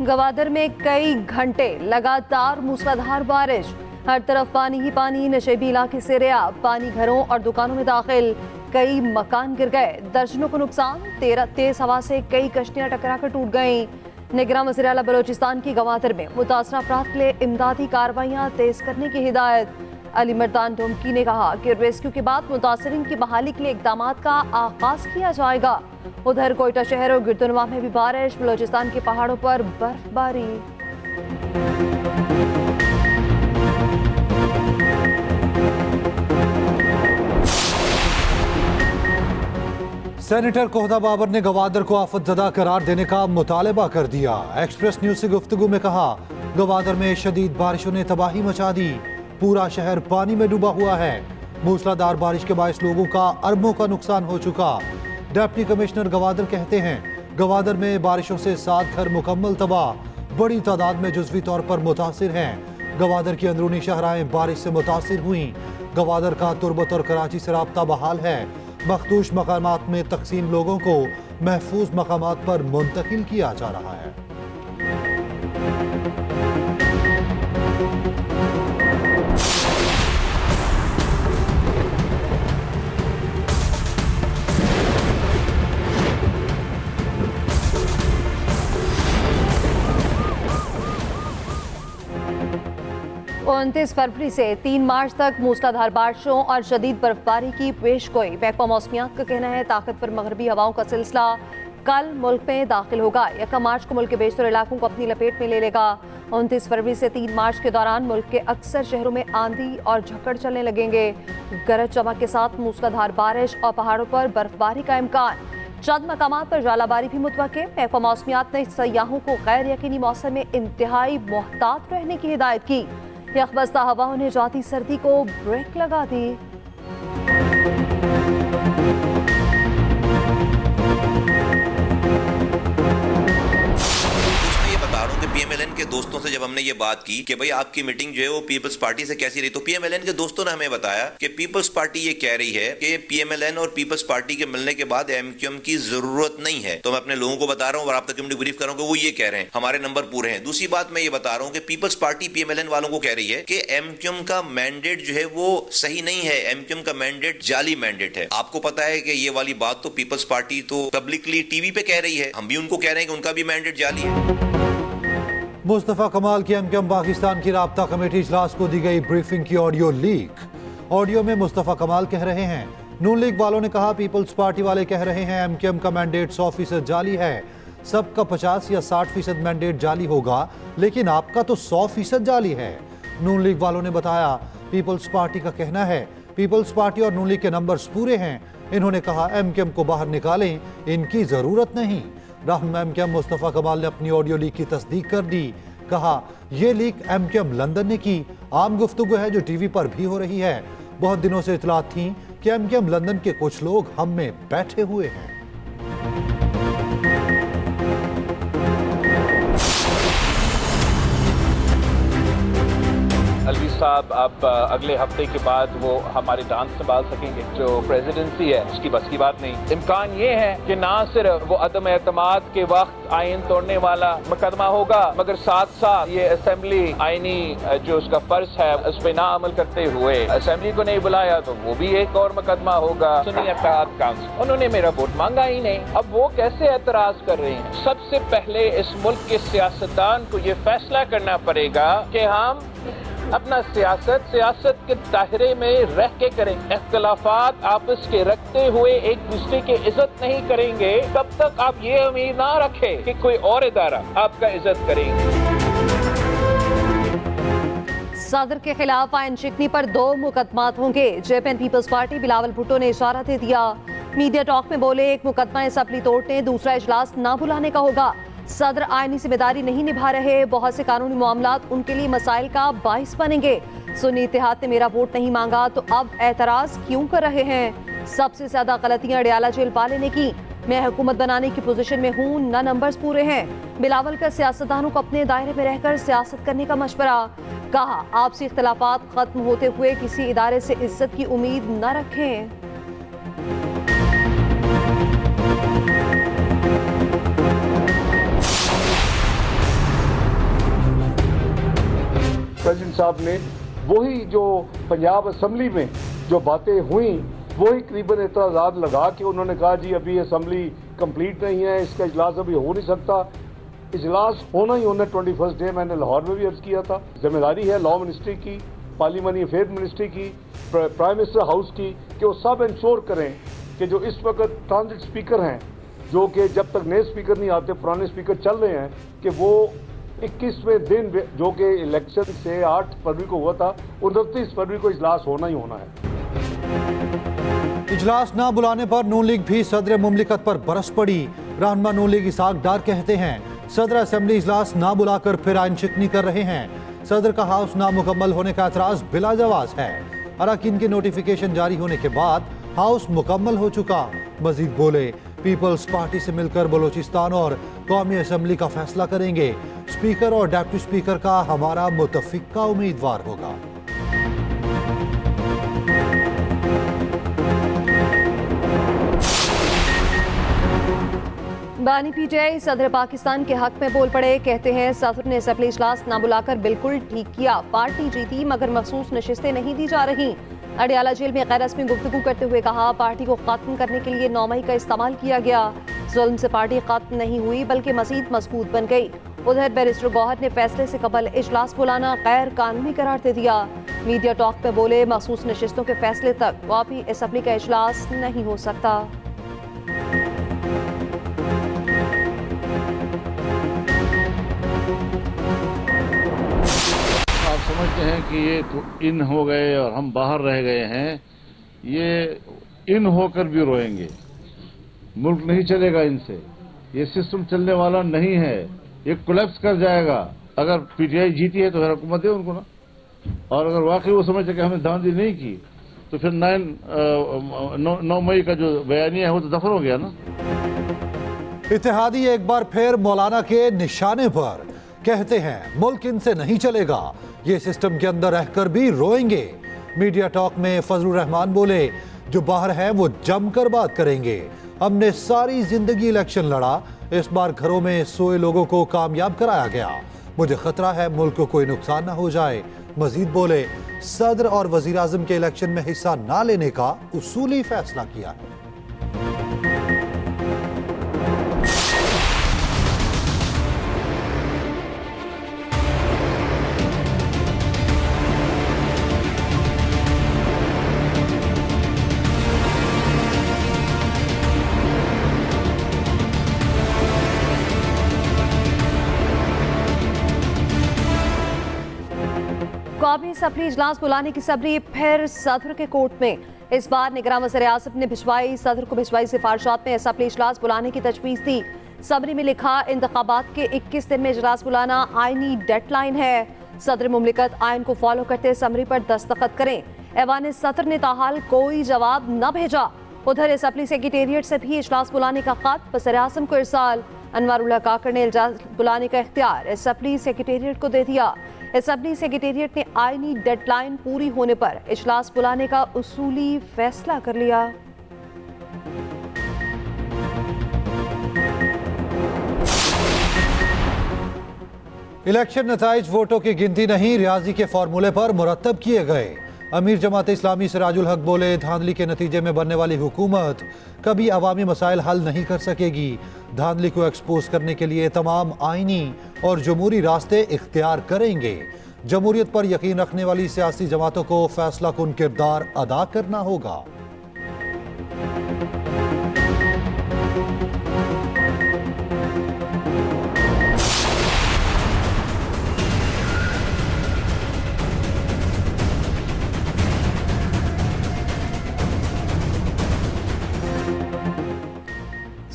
गवादर में कई घंटे लगातार मूसलाधार बारिश, हर तरफ पानी ही पानी। नशेबी इलाके से रिया, पानी घरों और दुकानों में दाखिल, कई मकान गिर गए, दर्जनों को नुकसान। तेज हवा से कई कश्तियां टकराकर टूट गईं। निगरान वज़ीर आला बलोचिस्तान की गवादर में मुतासरा अफराद के लिए इमदादी कार्रवाइयां तेज करने की हिदायत। अली मर्दान ढोमकी ने कहा कि रेस्क्यू के बाद मुतासरीन की बहाली के लिए इक़दामात का आगाज किया जाएगा। उधर कोयटा शहर और गिरदुनवा में भी बारिश, बलोचिस्तान के पहाड़ों पर बर्फबारी। सेनेटर कोहदा बाबर ने गवादर को आफतजदा करार देने का मुतालबा कर दिया। एक्सप्रेस न्यूज से गुफ्तगू में कहा, गवादर में शदीद बारिशों ने तबाही मचा दी, पूरा शहर पानी में डूबा हुआ है। मूसलाधार बारिश के बायस लोगों का अरबों का नुकसान हो चुका। डिप्टी कमिश्नर गवादर कहते हैं, गवादर में बारिशों से 7 घर मुकम्मल तबाह, बड़ी तादाद में जुज़वी तौर पर मुतासिर हैं। गवादर की अंदरूनी शहराएं बारिश से मुतासिर हुई। गवादर का तुर्बत और कराची से राब्ता बहाल है। मखदूश मकामात में तकसीम लोगों को महफूज मकामात पर मुंतकिल किया जा रहा है। और 29 फरवरी से 3 मार्च तक मूसलाधार बारिशों और शदीद बर्फबारी की पेशगोई। महकमा मौसमियात का कहना है, ताकतवर मगरबी हवाओं का सिलसिला कल मुल्क में दाखिल होगा। 1 मार्च को मुल्क के बेशतर इलाकों को अपनी लपेट में ले लेगा। 29 फरवरी से 3 मार्च के दौरान मुल्क के अक्सर शहरों में आंधी और झक्कड़ चलने लगेंगे। गरज चमक के साथ मूसलाधार बारिश और पहाड़ों पर बर्फबारी का इम्कान। चंद मकामात पर जालाबारी भी मुतवक्के। महकमा मौसमियात ने सयाहों को गैर यकीनी मौसम में इंतहाई मोहतात रहने की हिदायत की। यखबस्ता हवाओं ने जाती सर्दी को ब्रेक लगा दी। पीएमएलएन के दोस्तों से जब हमने ये बात की कि भाई आपकी मीटिंग जो है वो पीपल्स पार्टी से कैसी रही, तो पीएमएलएन के दोस्तों ने हमें बताया कि पीपल्स पार्टी ये कह रही है कि पीएमएलएन और पीपल्स पार्टी के मिलने के बाद एमक्यूएम की जरूरत नहीं है। तो मैं अपने लोगों को बता रहा हूँ और आप तक कम्युनिटी ब्रीफ कर रहा हूँ कि वो ये कह रहे हैं हमारे नंबर पूरे हैं। दूसरी बात मैं ये बता रहा हूँ कि पीपल्स पार्टी पीएमएलएन वालों को कह रही है कि एमक्यूएम का मैंडेट जो है वो सही नहीं है, एमक्यूएम का मैंडेट जाली मैंडेट है। आपको पता है कि ये वाली बात तो पीपल्स पार्टी तो पब्लिकली टीवी पे कह रही है, हम भी उनको कह रहे हैं कि उनका भी मैंडेट जाली है। मुस्तफा कमाल की एमक्यूएम पाकिस्तान की राब्ता कमेटी इजलास को दी गई ब्रीफिंग की ऑडियो लीक। ऑडियो में मुस्तफा कमाल कह रहे हैं, नून लीग वालों ने कहा पीपल्स पार्टी वाले कह रहे हैं एमक्यूएम का मैंडेट 100% जाली है। सबका 50 या 60% मैंडेट जाली होगा, लेकिन आपका तो 100% जाली है। नून लीग वालों ने बताया पीपल्स पार्टी का कहना है पीपल्स पार्टी और नून लीग के नंबर्स पूरे हैं। इन्होंने कहा एमक्यूएम को बाहर निकालें, इनकी जरूरत नहीं। रहनुमा एमक्यूएम मुस्तफा कमाल ने अपनी ऑडियो लीक की तस्दीक कर दी। कहा यह लीक एमक्यूएम लंदन ने की, आम गुफ्तगू है जो टीवी पर भी हो रही है। बहुत दिनों से इतलात थी कि एमक्यूएम लंदन के कुछ लोग हम में बैठे हुए हैं। अलवी साहब अब अगले हफ्ते के बाद वो हमारे डांस संभाल सकेंगे। जो प्रेसिडेंसी है उसकी बस की बात नहीं। इम्कान ये है कि ना सिर्फ वो अदम एतमाद के वक्त आइन तोड़ने वाला मुकदमा होगा, मगर साथ साथ ये असेंबली आईनी जो उसका फर्ज है उस पर ना अमल करते हुए असेंबली को नहीं बुलाया तो वो भी एक और मुकदमा होगा। सुन्नी अत्तेहाद काउंसिल उन्होंने मेरा वोट मांगा ही नहीं, अब वो कैसे एतराज कर रहे हैं। सबसे पहले इस मुल्क के सियासतदान को ये फैसला करना पड़ेगा कि हम अपना सियासत के दायरे में रह के करें। इख्तिलाफात आपस के रखते हुए एक दूसरे की इज्जत नहीं करेंगे, तब तक आप ये उम्मीद ना रखें कि कोई और इदारा आपका इज्जत करेंगे। सदर के खिलाफ आइन शिकनी पर 2 मुकदमात होंगे। जेपीएन पीपल्स पार्टी बिलावल भुट्टो ने इशारा दे दिया। मीडिया टॉक में बोले, एक मुकदमा असम्बली तोड़ने, दूसरा इजलास ना बुलाने का होगा। सदर आईनी जिम्मेदारी नहीं निभा रहे, बहुत से कानूनी मामलात उनके लिए मसाइल का बाइस बनेंगे। सुन्नी इत्तेहाद ने मेरा वोट नहीं मांगा तो अब एतराज क्यों कर रहे हैं। सबसे ज्यादा गलतियां अडयाला जेल वाले ने की। मैं हुकूमत बनाने की पोजीशन में हूँ, न नंबर्स पूरे हैं। बिलावल का सियासतदानों को अपने दायरे में रहकर सियासत करने का मशवरा। कहा आपसी इख्तिलाफात खत्म होते हुए किसी इदारे से इज्जत की उम्मीद न रखें। प्रेसिडेंट साहब ने वही जो पंजाब असम्बली में जो बातें हुई वही करीबन एतराज़ात लगा के उन्होंने कहा जी अभी असम्बली कंप्लीट नहीं है, इसका इजलास अभी हो नहीं सकता। इजलास होना ही होना 21 डे, मैंने लाहौर में भी अर्ज किया था। जिम्मेदारी है लॉ मिनिस्ट्री की, पार्लियामेंट्री अफेयर मिनिस्ट्री की, प्राइम मिनिस्टर हाउस की कि वो सब इंश्योर करें कि जो इस वक्त ट्रांजिट स्पीकर हैं, जो कि जब तक नए स्पीकर नहीं आते पुराने स्पीकर चल रहे हैं, कि वो 21वें दिन जो कि इलेक्शन से 8 फरवरी को हुआ था 29 फरवरी को इजलास होना ही होना है। इजलास ना बुलाने पर नून लीग भी सदर मुमलिकत पर बरस पड़ी। रहनुमा नून लीग इसहाक डार कहते हैं सदर असेंबली इजलास ना बुलाकर फिर आइन शिकनी कर रहे हैं। सदर का हाउस नामुकम्मल होने का एतराज बिला जवाज है। अरकान के नोटिफिकेशन जारी होने के बाद हाउस मुकम्मल हो चुका। मजीद बोले पीपल्स पार्टी से मिलकर बलोचिस्तान और कौमी असेंबली का फैसला करेंगे। स्पीकर और डिप्टी स्पीकर का हमारा मुतफिका उम्मीदवार होगा। बानी पीटीआई सदर पाकिस्तान के हक में बोल पड़े। कहते हैं सदर ने असेंबली इजलास ना बुलाकर बिल्कुल ठीक किया। पार्टी जीती मगर मखसूस नशिस्तें नहीं दी जा रही। अडियाला जेल में गैर रस्मी गुफ्तगू करते हुए कहा पार्टी को खत्म करने के लिए 9 मई का इस्तेमाल किया गया। जुल्म से पार्टी खत्म नहीं हुई बल्कि मजीद मजबूत बन गई। उधर बैरिस्टर गौहर ने फैसले से कबल इजलास बुलाना गैर कानूनी करार दे दिया। मीडिया टॉक में बोले मखसूस नशिस्तों के फैसले तक कौमी असेंबली का इजलास नहीं हो सकता। समझते हैं कि ये तो इन हो गए और हम बाहर रह गए हैं, ये इन होकर भी रोएंगे। मुल्क नहीं चलेगा इनसे, ये सिस्टम चलने वाला नहीं है, ये कोलैप्स कर जाएगा। अगर पीटीआई जीती है तो फिर हुकूमत दे उनको ना, और अगर वाकई वो समझते कि हमने धांधली नहीं की तो फिर 9 मई का जो बयानिया है वो तो दफन हो गया ना। इत्तेहादी एक बार फिर मौलाना के निशाने पर कहते हैं मुल्क इनसे नहीं चलेगा, ये सिस्टम के अंदर रहकर भी रोएंगे। मीडिया टॉक में फजलुर रहमान बोले जो बाहर है वो जमकर बात करेंगे। हमने सारी जिंदगी इलेक्शन लड़ा, इस बार घरों में सोए लोगों को कामयाब कराया गया। मुझे खतरा है मुल्क को कोई नुकसान ना हो जाए। मजीद बोले सदर और वजीर आजम के इलेक्शन में हिस्सा ना लेने का उसूली फैसला किया है। कौमी असेंबली इजलास बुलाने की सबरी फिर सदर के कोर्ट में। इस बार निगरान वज़ीर आज़म ने सदर को भिजवाई सिफारिशात में असेंबली इजलास बुलाने की तजवीज़ दी। सबरी में लिखा इंतखाबात के 21 दिन में इजलास बुलाना आईनी डेडलाइन है। सदर मुमलिकत आइन को फॉलो करते समरी पर दस्तखत करें। ऐवान सदर ने ताहाल कोई जवाब न भेजा। उधर असेंबली सेक्रेटेरिएट से भी इजलास बुलाने का खत वज़ीर आज़म को इरसाल। अनवारुल्लाह काकर ने इजलास बुलाने का इख्तियार असेंबली सेक्रेटेरिएट को दे दिया। असेंबली सेक्रेटेरिएट ने आईनी डेडलाइन पूरी होने पर इजलास बुलाने का उसूली फैसला कर लिया। इलेक्शन नताइज वोटों की गिनती नहीं रियाजी के फॉर्मूले पर मुरतब किए गए। अमीर जमात इस्लामी सिराजुल हक बोले धांधली के नतीजे में बनने वाली हुकूमत कभी अवामी मसाइल हल नहीं कर सकेगी। धांधली को एक्सपोज करने के लिए तमाम आईनी और जमहूरी रास्ते इख्तियार करेंगे। जमहूरियत पर यकीन रखने वाली सियासी जमातों को फैसला कुन किरदार अदा करना होगा।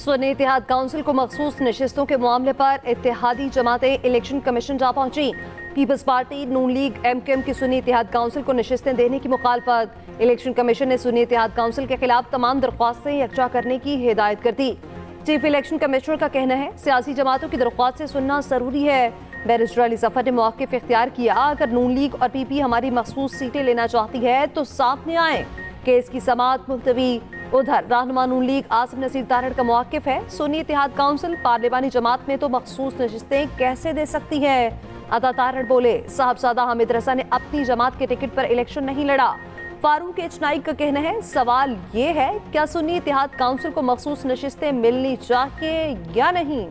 सुन्नी इत्तेहाद काउंसिल को मखसूस नशिस्तों के मामले पर इत्तेहादी जमातें इलेक्शन कमीशन जा पहुंची। पीपल्स पार्टी, नून लीग, MKM की सुन्नी इत्तेहाद काउंसिल को नशिस्तें देने की मुखालफत। इलेक्शन कमीशन ने सुन्नी इत्तेहाद काउंसिल के खिलाफ तमाम दरख्वास्तें यकजा करने की हिदायत कर दी। चीफ इलेक्शन कमिश्नर का कहना है सियासी जमातों की दरख्वास्तें सुनना जरूरी है। बैरिस्टर अली जफर ने मौक़िफ़ इख्तियार किया, अगर नून लीग और PP हमारी मखसूस सीटें लेना चाहती है तो सामने आए, केस की समाअत मुलतवी। उधर रहनुमा नून लीग आसिम नसीर तारड़ का मौक़िफ़ है सुन्नी इत्तेहाद काउंसिल पार्लिमानी जमात में तो मखसूस नशिस्तें कैसे दे सकती है। अता तारड़ बोले, साहबजादा हामिद रजा ने अपनी जमात के टिकट पर इलेक्शन नहीं लड़ा। फारूक एच नाइक का कहना है, सवाल ये है क्या सुन्नी इत्तेहाद काउंसिल को मखसूस नशिस्तें मिलनी चाहिए या नहीं।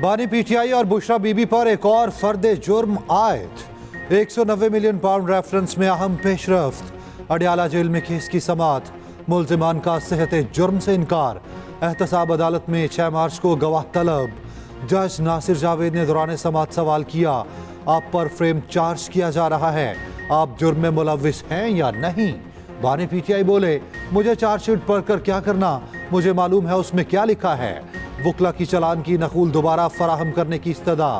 बानी पीटीआई और बुशरा बीबी पर एक और फर्द जुर्म आयद। 190 मिलियन पाउंड रेफरेंस में अहम पेशरफ्त। अडयाला जेल में केस की समाअत। मुल्जिमान का सेहत जुर्म से इनकार। एहतसाब अदालत में 6 मार्च को गवाह तलब। जज नासिर जावेद ने दौरान समाअत सवाल किया, आप पर फ्रेम चार्ज किया जा रहा है, आप जुर्म में मुलविस हैं या नहीं। बानी पीटीआई बोले, मुझे चार्जशीट पढ़कर क्या करना, मुझे मालूम है उसमें क्या लिखा है। वकला की चालान की नकूल दोबारा फराहम करने की इस्तदा।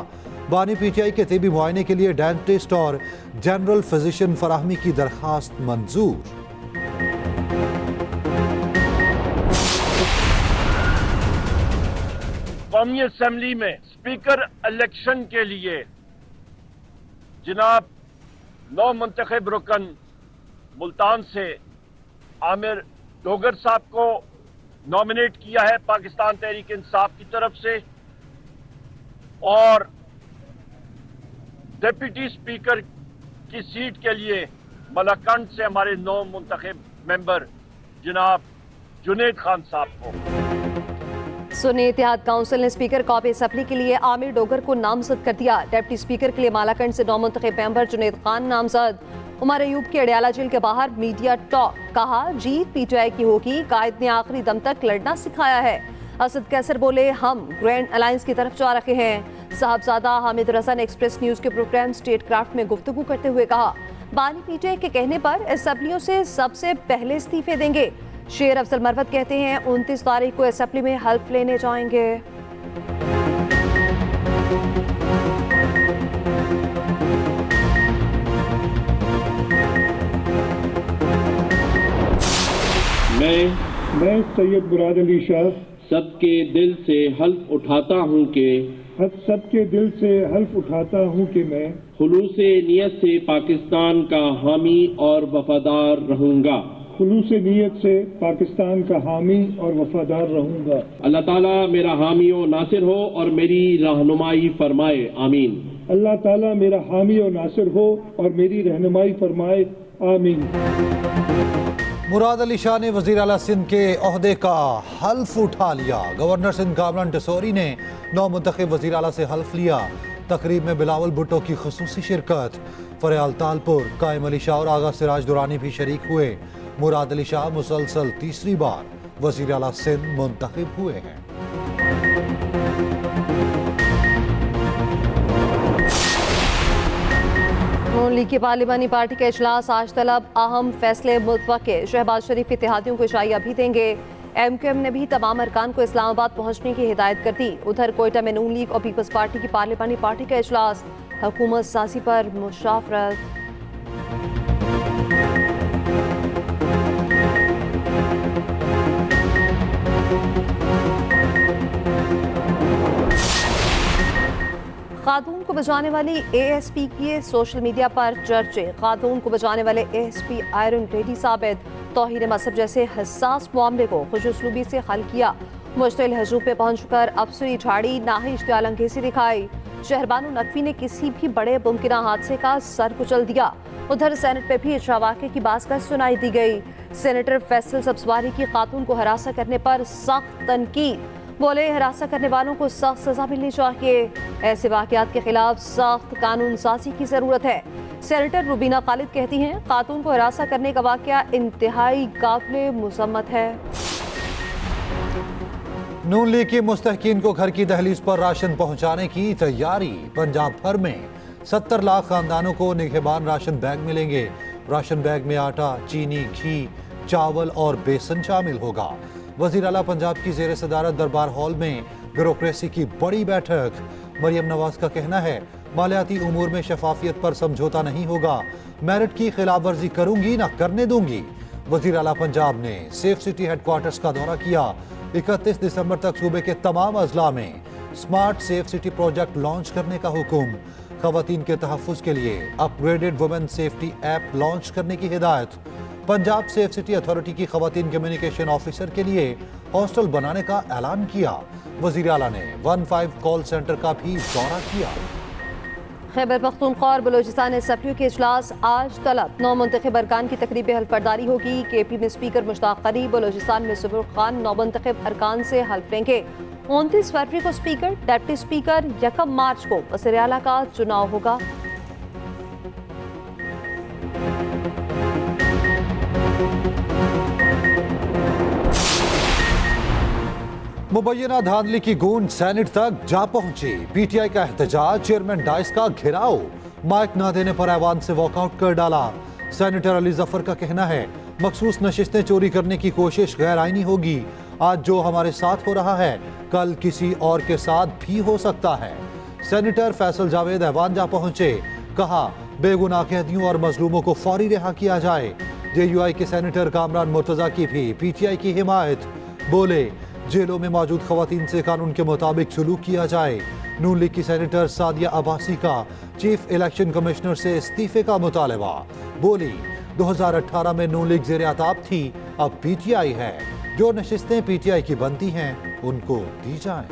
बानी पीटीआई के तिबी मुआयने के लिए डेंटिस्ट और जनरल फिजिशियन फराहमी की दरखास्त मंजूर। कौमी असेंबली में स्पीकर इलेक्शन के लिए जनाब नौ मुंतखब रुकन मुल्तान से आमिर डोगर साहब को नॉमिनेट किया है पाकिस्तान तहरीक इंसाफ की तरफ से, और डिप्टी स्पीकर की सीट के लिए मलाकंड से हमारे नौ मुंतखब मेंबर जनाब जुनेद खान साहब को। सुन्नी इत्तेहाद काउंसिल ने स्पीकर कॉपी असम्बली के लिए आमिर डोगर को नामजद कर दिया। डिप्टी स्पीकर के लिए मालाकंड से नौ मुंतखब मेंबर जुनेद खान नामजद। उमर अयूब के अडयाला जेल के बाहर मीडिया टॉक, कहा जीत पीटीआई की होगी, कायद ने आखिरी दम तक लड़ना सिखाया है। असद कैसर बोले, हम ग्रैंड अलायंस की तरफ जा रहे हैं। साहबजादा हामिद रजा ने एक्सप्रेस न्यूज के प्रोग्राम स्टेट क्राफ्ट में गुफ्तगू करते हुए कहा, बानी पीटीआई के कहने पर असम्बलियों से सबसे पहले इस्तीफे देंगे। शेर अफजल मरवत कहते हैं 29 तारीख को असेंबली में हल्फ लेने जाएंगे। मैं सैयद मुराद अली शाह सबके दिल से हल्फ उठाता हूँ कि सबके दिल से हल्फ उठाता हूँ कि मैं खुलूसे नियत से पाकिस्तान का हामी और वफादार रहूँगा। खुलूस नीयत से पाकिस्तान का हामी और वफादार रहूंगा। अल्लाह ताला मेरा हामी और नासिर हो और मेरी रहनुमाई फरमाए, आमीन। अल्लाह ताला मेरा हामी और नासिर हो और मेरी रहनुमाई फरमाए, आमीन। मुराद अली शाह ने वजीर आला सिंध के ओहदे का हल्फ उठा लिया। गवर्नर सिंध कामरान टिसोरी ने 9 मुंतखब वजीर आला से हल्फ लिया। तकरीब में बिलावल भुट्टो की खुसूसी शिरकत। फरयाल तालपुर, कायम अली शाह और आगा सिराज दुरानी भी शरीक हुए। मुराद अली शाह मुसलसल तीसरी बार वजीर आला सिंध मुंतखब हुए हैं। नून लीग की पार्लिमानी पार्टी का इजलास आज तलब, अहम फैसले मुतवक्के। शहबाज शरीफ इत्तेहादियों को इशाई अभी देंगे। एमक्यूएम ने भी तमाम अरकान को इस्लामाबाद पहुंचने की हिदायत कर दी। उधर कोयटा में नून लीग और पीपल्स पार्टी की पार्लिमानी पार्टी का इजलास, हुकूमत साजी पर मुशावरत। खातून को बचाने वाली एएसपी की सोशल मीडिया पर चर्चे। खातून को बचाने वाले एएसपी आयरन रेडी साबित। तौहीन मजहब जैसे हसास मामले को खुशउस्लूबी से हल किया। मुश्तिल हजूम पे पहुंचकर अफसरी झाड़ी, नाहिश दयालंगेजी दिखाई। शहरबानो नकवी ने किसी भी बड़े मुमकिना हादसे का सर कुचल दिया। उधर सेनेट पे भी इजरा वाक़े की बात सुनाई दी गई। सेनेटर फैसल सब्सवारी की खातून को हरासा करने पर सख्त तनकीद। बोले, हरासा करने वालों को सख्त सजा मिलनी चाहिए। ऐसे वाक़यात के खिलाफ सख्त कानून साजी की जरूरत है। सेनेटर रुबीना खालिद कहती हैं, खातून को हरासा करने का वाक़या इंतहाई काबिल मुज़म्मत है। नून लीग के मुस्तहकीन को घर की दहलीज पर राशन पहुंचाने की तैयारी। पंजाब भर में 70 लाख खानदानों को निगहबान राशन बैग मिलेंगे। राशन बैग में आटा, चीनी, घी, चावल और बेसन शामिल होगा। वजीर आला पंजाब की जेर सदारत दरबार हॉल में ब्यूरोक्रेसी की बड़ी बैठक। मरियम नवाज का कहना है, मालियाती उमूर में शफाफियत पर समझौता नहीं होगा। मेरिट की खिलाफ वर्जी करूंगी ना करने दूंगी। वजीर आला पंजाब ने सेफ सिटी हेडक्वार्टर्स का दौरा किया। 31 दिसंबर तक सूबे के तमाम अजला में smart safe city project launch करने का हुक्म। खवातीन के तहफ़्फ़ुज़ के लिए upgraded women safety app launch करने की हिदायत। पंजाब सेफ सिटी अथॉरिटी की खवातीन कम्युनिकेशन ऑफिसर के लिए हॉस्टल बनाने का ऐलान किया। वजीर आला ने 15 कॉल सेंटर का भी दौरा किया। खैबर पख्तूनख्वा और बलोचिस्तान असम्बली के इजलास आज तलब। 9 मुंतखब अरकान की तकरीब हल्फबरदारी होगी। KP में स्पीकर मुश्ताक अली, बलोचिस्तान में सुबुर खान 9 मुंतखब अरकान से हल्फ लेंगे। 29 फरवरी को स्पीकर, डिप्टी स्पीकर, 1 मार्च को वज़ीर आला का चुनाव होगा। मुबैना धांधली की गूंज सेनेट तक जा पहुंची। PTI का एहतजाज, चेयरमैन डाइस का घेराव, माइक ना देने पर ऐवान से वॉकआउट कर डाला। सेनेटर अली जफर का कहना है मखसूस नशिस्तें चोरी करने की कोशिश गैर आईनी होगी। आज जो हमारे साथ हो रहा है कल किसी और के साथ भी हो सकता है। सेनेटर फैसल जावेद ऐवान जा पहुंचे, कहा बेगुनाह कैदियों और मजलूमों को फौरी रिहा किया जाए। JUI के सेनेटर कामरान मुर्तजा की भी PTI की हिमायत, बोले जेलों में मौजूद खवातीन से कानून के मुताबिक सलूक किया जाए। नून लीग की सेनेटर सादिया अब्बासी का चीफ इलेक्शन कमिश्नर से इस्तीफे का मुतालबा, बोली 2018 में नून लीग ज़ेर आताब थी, अब PTI है। जो नशिस्तें PTI की बनती हैं उनको दी जाएं।